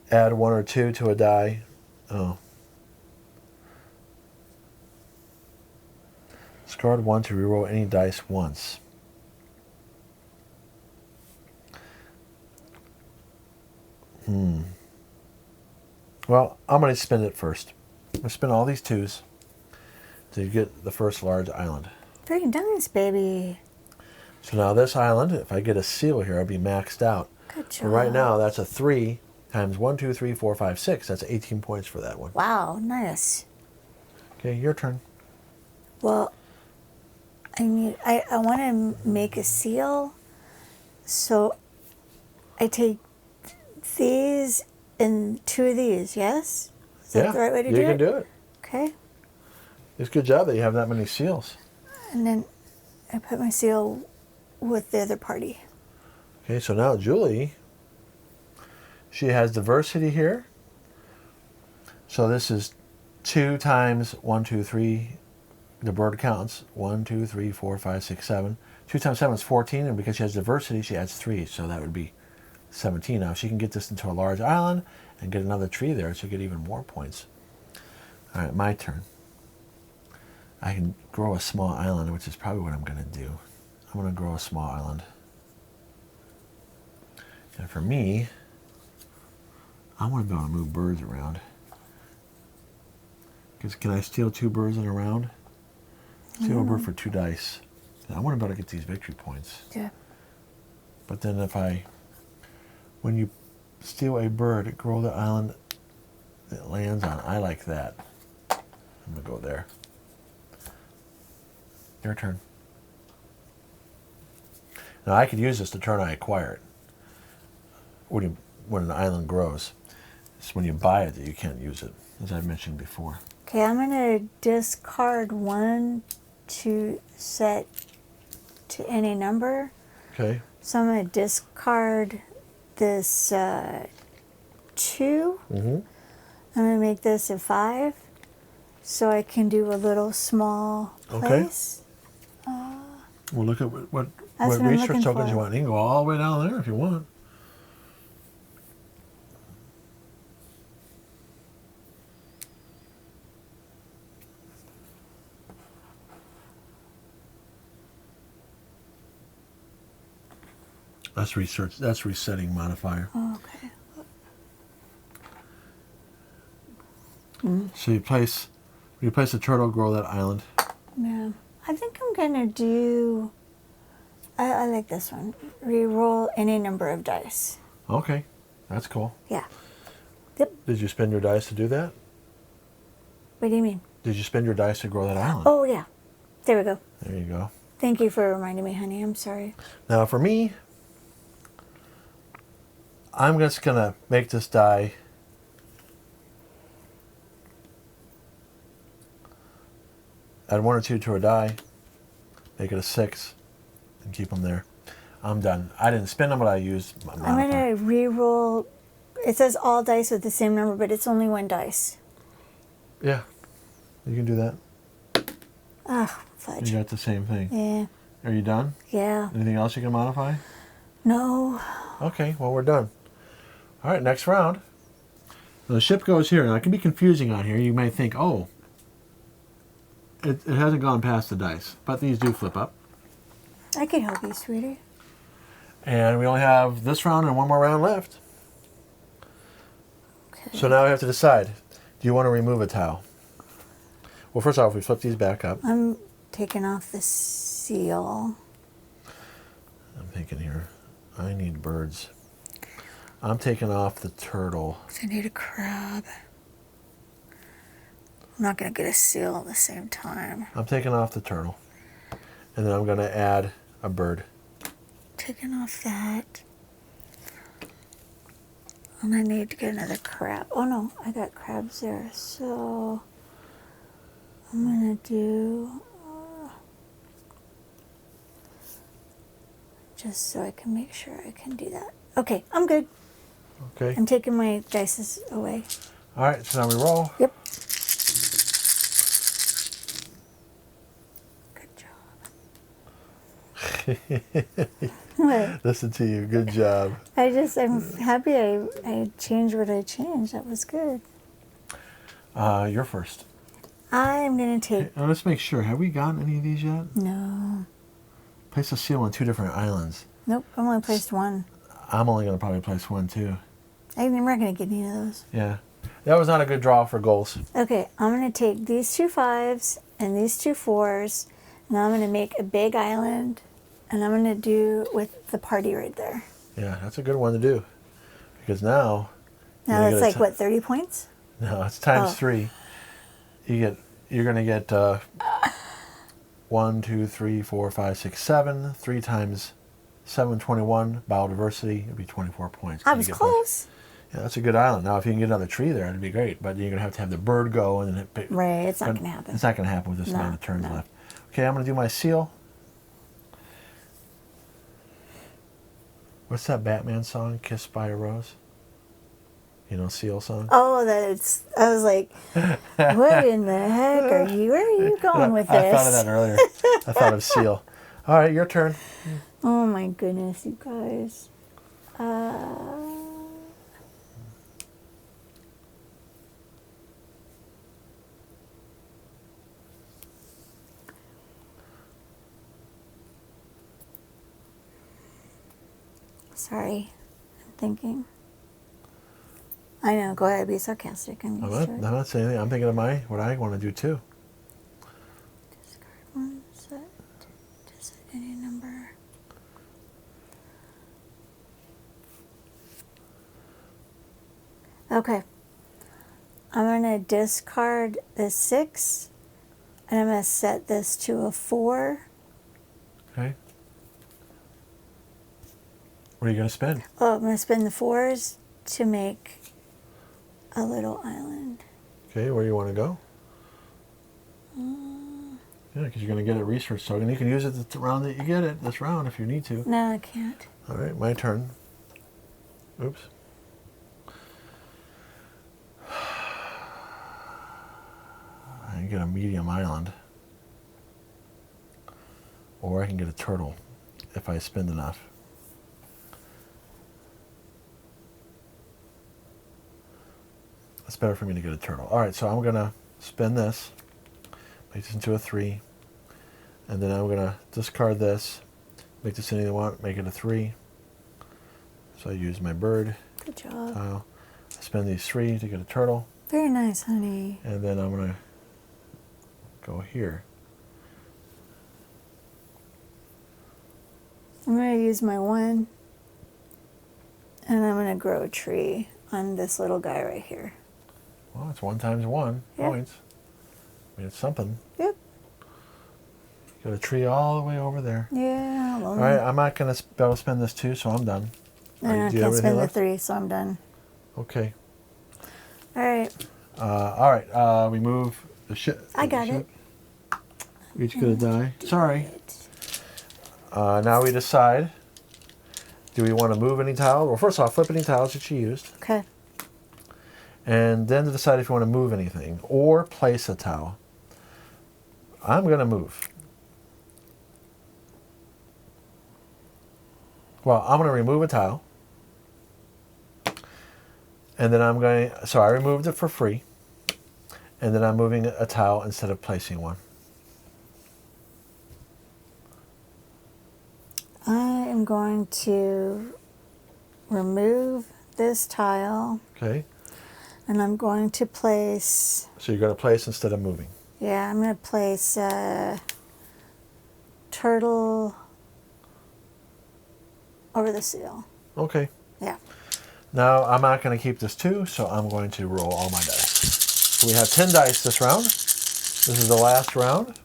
add 1 or 2 to a die. Oh. Discard 1 to reroll any dice once. Well, I'm going to spin it first. I'm going to spin all these 2s to get the first large island. Very nice, baby. So now this island, if I get a seal here, I'll be maxed out. Good job. But right now, that's a 3 times 1, 2, 3, 4, 5, 6. That's 18 points for that one. Wow, nice. Okay, your turn. Well, I want to make a seal, so I take these and 2 of these, yes? Is that the right way to do it? You can do it. Okay. It's a good job that you have that many seals. And then I put my seal with the other party. Okay, so now Julie, she has diversity here. So this is 2 times 1, 2, 3. The bird counts 1, 2, 3, 4, 5, 6, 7. 2 times 7 is 14, and because she has diversity, she adds 3, so that would be 17. Now she can get this into a large island and get another tree there, so get even more points. All right, my turn. I can grow a small island, which is probably what I'm going to do. I'm going to grow a small island. And for me, I want to be able to move birds around. Because can I steal 2 birds in a round? Steal a bird for 2 dice. I want to be able to get these victory points. Yeah. But then when you steal a bird, grow the island it lands on. I like that. I'm going to go there. Your turn. Now I could use this the turn I acquire it. When an island grows. It's when you buy it that you can't use it, as I mentioned before. Okay, I'm going to discard 1 to set to any number. Okay. So I'm going to discard this 2. Mm-hmm. I'm going to make this a 5 so I can do a little small place. Well, look at what That's what I'm research looking tokens for. you want. You can go all the way down there if you want. That's research. That's resetting modifier. Oh, okay. So you place a turtle, grow that island. Yeah. I think I'm going to do... I like this one. Reroll any number of dice. Okay, that's cool. Yeah. Yep. Did you spend your dice to do that? What do you mean? Did you spend your dice to grow that island? Oh, yeah. There we go. There you go. Thank you for reminding me, honey. I'm sorry. Now for me, I'm just going to make this die add 1 or 2 to a die, make it a 6, and keep them there. I'm done. I didn't spend them, but I used my I'm modifier. going to re-roll. It says all dice with the same number, but it's only 1 dice. Yeah, you can do that. Ah, fudge. You got the same thing. Yeah. Are you done? Yeah. Anything else you can modify? No. Okay, well, we're done. All right, next round. The ship goes here. Now, it can be confusing on here. You may think, oh, it hasn't gone past the dice, but these do flip up. I can help you, sweetie. And we only have this round and one more round left. Okay. So now we have to decide, do you want to remove a tile? Well, first off, we flip these back up. I'm taking off the seal. I'm thinking here, I need birds. I'm taking off the turtle. I need a crab. I'm not going to get a seal at the same time. I'm taking off the turtle. And then I'm going to add a bird. Taking off that. And I need to get another crab. Oh no, I got crabs there. So I'm going to do... just so I can make sure I can do that. Okay, I'm good. Okay. I'm taking my dice away. All right, so now we roll. Yep. Good job. What? Listen to you. Good job. I'm happy I changed what I changed. That was good. You're first. I'm going to take... Now let's make sure. Have we gotten any of these yet? No. Place a seal on 2 different islands. Nope, I only placed 1. I'm only going to probably place 1 too. I'm not going to get any of those. Yeah. That was not a good draw for goals. Okay, I'm going to take these 2 5s and these 2 4s, and I'm going to make a big island, and I'm going to do with the party right there. Yeah, that's a good one to do. Because now... Now that's like, what, 30 points? No, it's times 3. You're going to get 1, 2, 3, 4, 5, 6, 7. 3 times 7, 21. Biodiversity would be 24 points. I was close. Yeah, that's a good island. Now, if you can get another tree there, it'd be great. But you're going to have the bird go. And then Right, it's not going to happen. It's not going to happen with this amount of turns left. Okay, I'm going to do my seal. What's that Batman song, Kissed by a Rose? You know, seal song? Oh, I was like, what in the heck are you, where are you going with this? I thought of that earlier. I thought of seal. All right, your turn. Oh my goodness, you guys. Sorry, I'm thinking. I know, go ahead, be sarcastic. I'm not saying anything. I'm thinking of what I want to do too. Discard 1 set. Just any number. Okay. I'm going to discard this 6, and I'm going to set this to a 4. Okay. What are you going to spend? Oh, I'm going to spend the 4s to make a little island. Okay, where do you want to go? Yeah, because you're going to get it research token. You can use it the round that you get it, this round, if you need to. No, I can't. All right, my turn. Oops. I can get a medium island. Or I can get a turtle if I spend enough. It's better for me to get a turtle. All right, so I'm going to spend this, make this into a 3, and then I'm going to discard this, make this anything I want, make it a 3. So I use my bird. Good job. Tile. I spend these 3 to get a turtle. Very nice, honey. And then I'm going to go here. I'm going to use my 1. And And I'm going to grow a tree on this little guy right here. Well, it's 1 times 1 Yeah. points. I mean, it's something. Yep. Got a tree all the way over there. Yeah. All right, I'm not going to be able to spend this 2, so I'm done. And I Do you have can't anything spend the left? 3, so I'm done. Okay. All right. All right, we move the ship. I got it. We each get a die. Sorry. Now we decide, do we want to move any tile? Well, first off, flip any tiles that you used. Okay. And then to decide if you want to move anything or place a tile. I'm going to move. Well, I'm going to remove a tile. And then I'm going to, so I removed it for free. And then I'm moving a tile instead of placing one. I am going to remove this tile. Okay. And I'm going to place, So you're going to place instead of moving. yeah, I'm going to place a turtle over the seal. Okay. Yeah. Now I'm not going to keep this 2, so I'm going to roll all my dice. So we have 10 dice this round. This is the last round.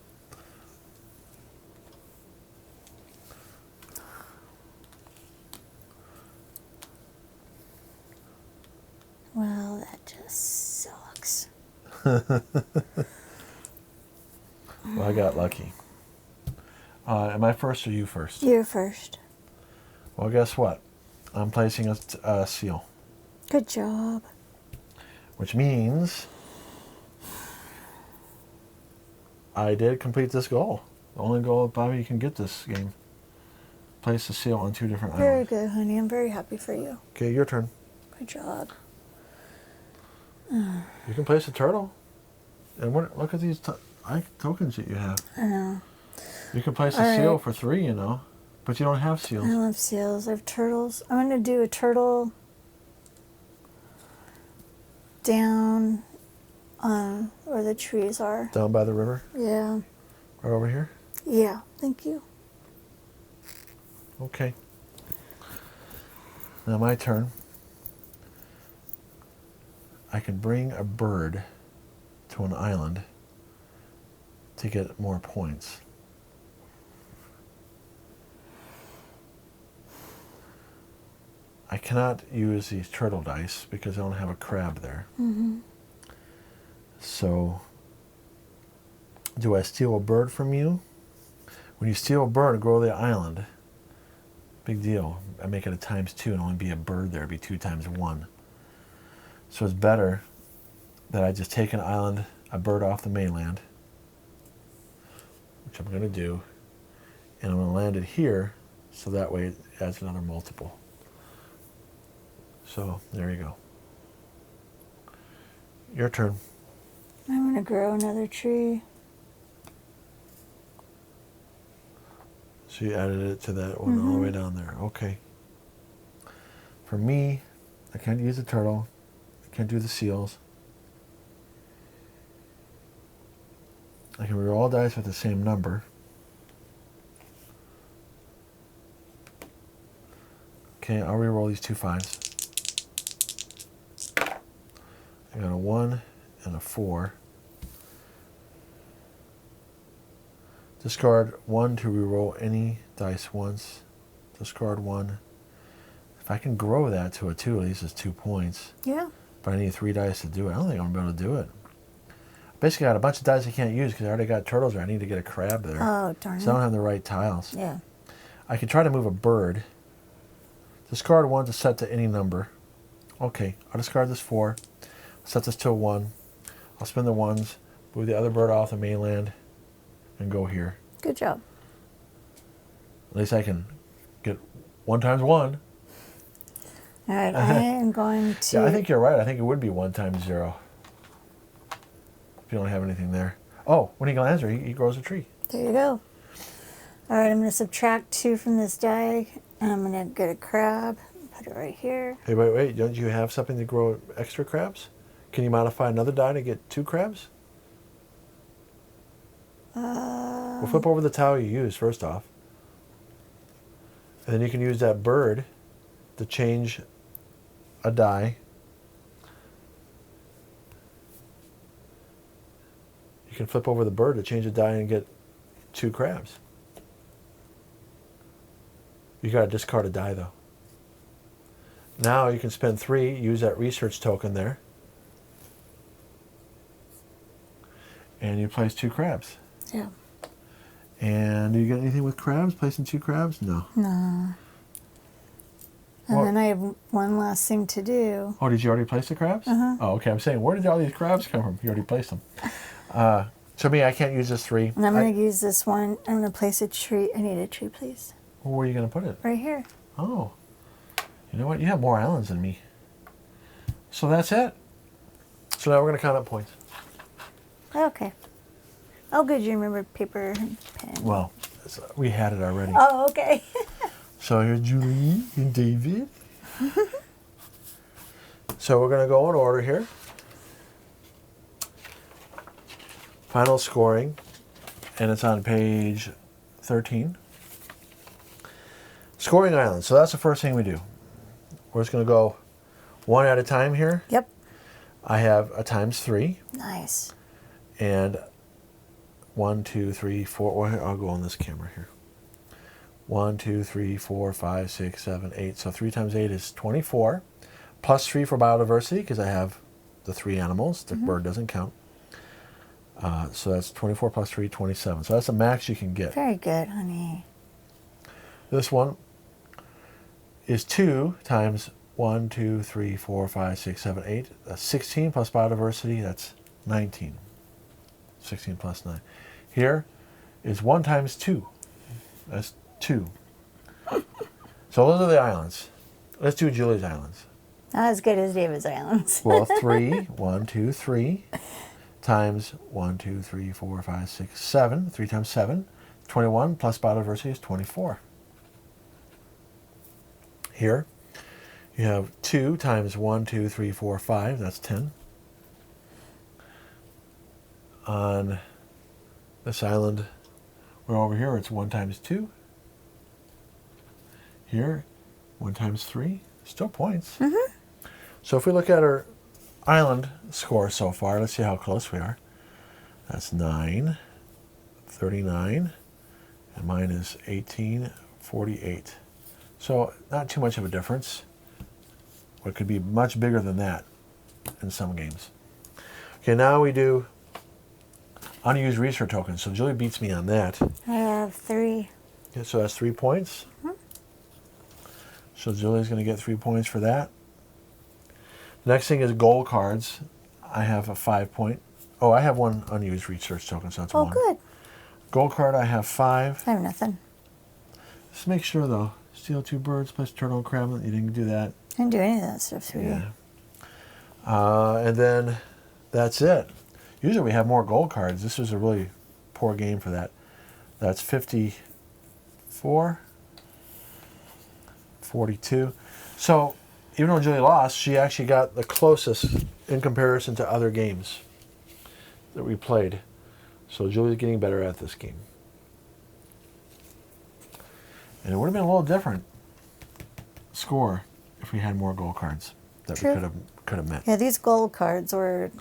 Well, that just sucks. Well, I got lucky. Am I first or you first? You're first. Well, guess what? I'm placing a seal, Good job. which means I did complete this goal. The only goal Bobby can get this game. Place a seal on 2 different Very islands. good, honey. I'm very happy for you. Okay, your turn. Good job. You can place a turtle. And look at these tokens that you have. I know. You can place a All seal right. for 3, you know. But you don't have I seals. love seals. I have turtles. I'm going to do a turtle down on where the trees are. Down by the river? Yeah. Right over here? Yeah. Thank you. Okay. Now my turn. I can bring a bird to an island to get more points. I cannot use these turtle dice because I don't have a crab there. Mm-hmm. So, do I steal a bird from you? When you steal a bird, grow the island. Big deal. I make it a ×2 and only be a bird there. It'd be 2 times 1. So it's better that I just take an island, a bird off the mainland, which I'm going to do, and I'm going to land it here, so that way it adds another multiple. So there you go. Your turn. I'm going to grow another tree. So you added it to that one all the way down there. Okay. For me, I can't use the turtle. I can't do the seals. I can reroll all dice with the same number. Okay, I'll reroll these 2 5s. I got a 1 and a 4. Discard 1 to reroll any dice once. Discard 1. If I can grow that to a 2, at least it's 2 points. Yeah. But I need 3 dice to do it. I don't think I'm going to be able to do it. Basically, I got a bunch of dice I can't use because I already got turtles there. I need to get a crab there. Oh, darn it. So I don't have the right tiles. Yeah. I can try to move a bird. Discard 1 to set to any number. Okay, I'll discard this 4. Set this to a 1. I'll spin the 1s, move the other bird off the mainland, and go here. Good job. At least I can get 1 times 1. All right, I am going to... Yeah, I think you're right. I think it would be 1 times 0. If you don't have anything there. Oh, when he lands there, he grows a tree. There you go. All right, I'm going to subtract 2 from this die, and I'm going to get a crab, put it right here. Hey, wait. Don't you have something to grow extra crabs? Can you modify another die to get 2 crabs? We'll flip over the tile you used, first off. And then you can use that bird to change a die. You can flip over the bird to change the die and get 2 crabs. You got to discard a die though. Now you can spend 3, use that research token there, and you place 2 crabs. Yeah. And do you get anything with crabs? Placing 2 crabs? No. No. And then I have one last thing to do. Oh, did you already place the crabs? Uh-huh. Oh, okay. I'm saying, where did all these crabs come from? You already placed them. So me, I can't use this 3. And I'm going to use this one. I'm going to place a tree. I need a tree, please. Where are you going to put it? Right here. Oh. You know what? You have more islands than me. So that's it. So now we're going to count up points. Okay. Oh, good. You remember paper and pen. Well, we had it already. Oh, okay. So here's Julie and David. So we're going to go in order here. Final scoring, and it's on page 13. Scoring islands. So that's the first thing we do. We're just going to go one at a time here. Yep. I have a ×3. Nice. And 1, 2, 3, 4. Well, I'll go on this camera here. 1, 2, 3, 4, 5, 6, 7, 8. So 3 times 8 is 24. Plus 3 for biodiversity because I have the 3 animals. The bird doesn't count. So that's 24 plus 3, 27. So that's the max you can get. Very good, honey. This one is 2 times 1, 2, 3, 4, 5, 6, 7, 8. That's 16 plus biodiversity. That's 19. 16 plus 9. Here is 1 times 2. That's 2. So those are the islands. Let's do Julie's islands. Not as good as David's Islands. Well, 3, 1, 2, 3 times 1, 2, 3, 4, 5, 6, 7. 3 times 7. 21 plus biodiversity is 24. Here you have 2 times 1, 2, 3, 4, 5. That's 10. On this island, we're over here, it's 1 times 2. Here, 1 times 3. Still points. Mm-hmm. So if we look at our island score so far, let's see how close we are. That's 9, 39, and mine is 18, 48. So not too much of a difference. It could be much bigger than that in some games. Okay, now we do unused research tokens. So Julie beats me on that. I have 3. Okay, so that's 3 points. Mm-hmm. So Julie's going to get 3 points for that. Next thing is gold cards. I have a 5 point. Oh, I have 1 unused research token, so that's 1. Oh, good. Gold card, I have 5. I have nothing. Just make sure though. Steal 2 birds, place turtle and crab. You didn't do that. I didn't do any of that stuff for you. And then that's it. Usually we have more gold cards. This was a really poor game for that. That's 54, 42. So even though Julie lost, she actually got the closest in comparison to other games that we played. So Julie's getting better at this game. And it would have been a little different score if we had more gold cards that True. we could have met. Yeah, these gold cards were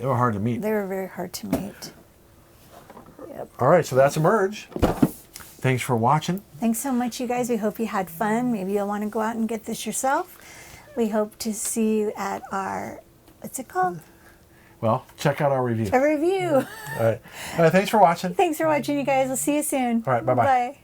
hard to meet. They were very hard to meet. Yep. All right, so that's Emerge. Thanks for watching. Thanks so much, you guys. We hope you had fun. Maybe you'll want to go out and get this yourself. We hope to see you at our, what's it called? Well, check out our review. A review. All right. Thanks for watching. Thanks for watching, you guys. We'll see you soon. All right, bye-bye. Bye.